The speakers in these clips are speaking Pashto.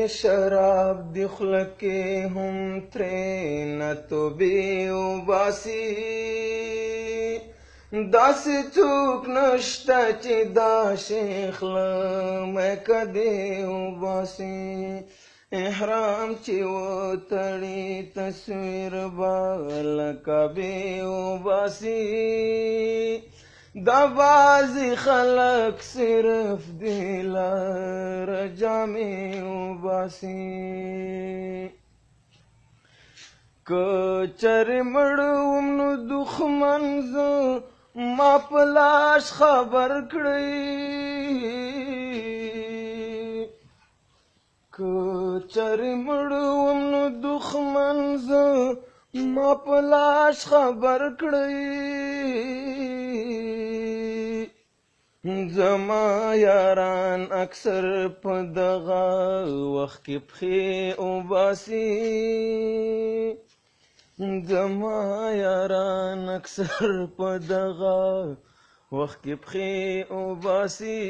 شراب دی خوله کې هم ترېنه توبې وباسي داسې څوک نشته چې دا شیخ له میکه دې وباسي احرام چې وتړي تصویر به له کعبې وباسي دا بعضې خلک صرف دې لاره جامې وباسي که چرې مړ وم نو دښمن زه ما په لاس خبر کړئ که چرې مړ وم نو دښمن زه ما په لاس خبر کړئ زما یاران اکثر په دغه وخت کې پښې وباسي زما یاران اکثر په دغه وخت کې پښې وباسي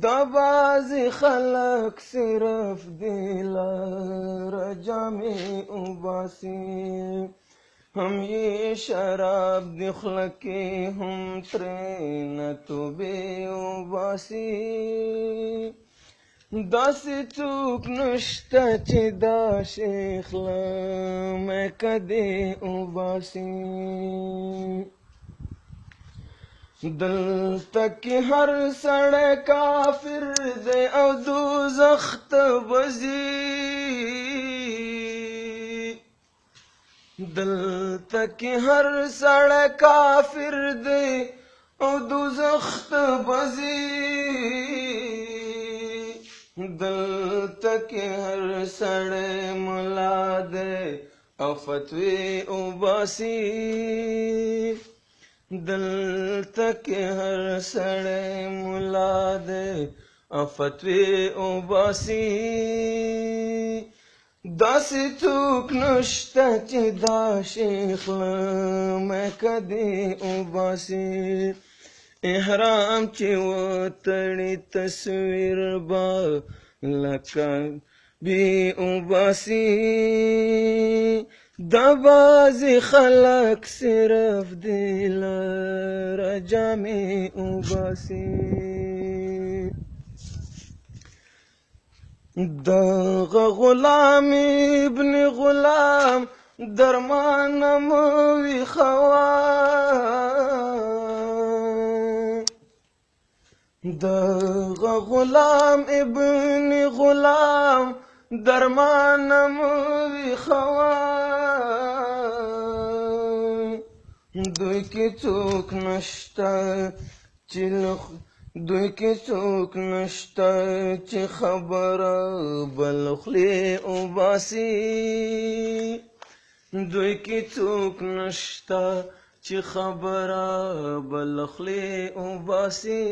دا بعضې خلک صرف دې لاره جامې وباسي هم یې شراب دی خوله کې هم ترېنه توبې وباسي داسې څوک نشته چې دا شیخ له میکه دې وباسي دلته کې هر سړی کافر دی او دوزخ ته به ځي دلته کې هر سړی کافر دی او دوزخ ته به ځي دلته کې هر سړی ملا دی او فتوی وباسي دلته کې هر سړی ملا دی او فتوی وباسي داسې څوک نشته چې دا شیخ له میکه دې وباسي احرام چې وتړي تصویر به له کعبې وباسي دا بعضې خلک صرف دې لاره جامې وباسي دغه غلام ابن غلام درمانه مه ویښوه دغه غلام ابن غلام درمانه مه ویښوه دوی کې څوک نشته چې دوی کې څوک نشته چې خبره به له خولې وباسي دوی کې څوک نشته چې خبره به له خولې وباسي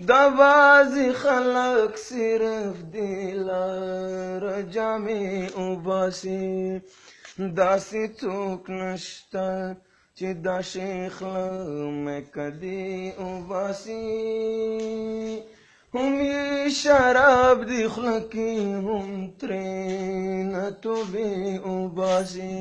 دا بعضې خلک صرف دې لاره جامې وباسي داسې څوک نشته چې دا شیخ له میکه دې وباسي هم یې شراب دی خوله کې هم ترېنه توبې وباسي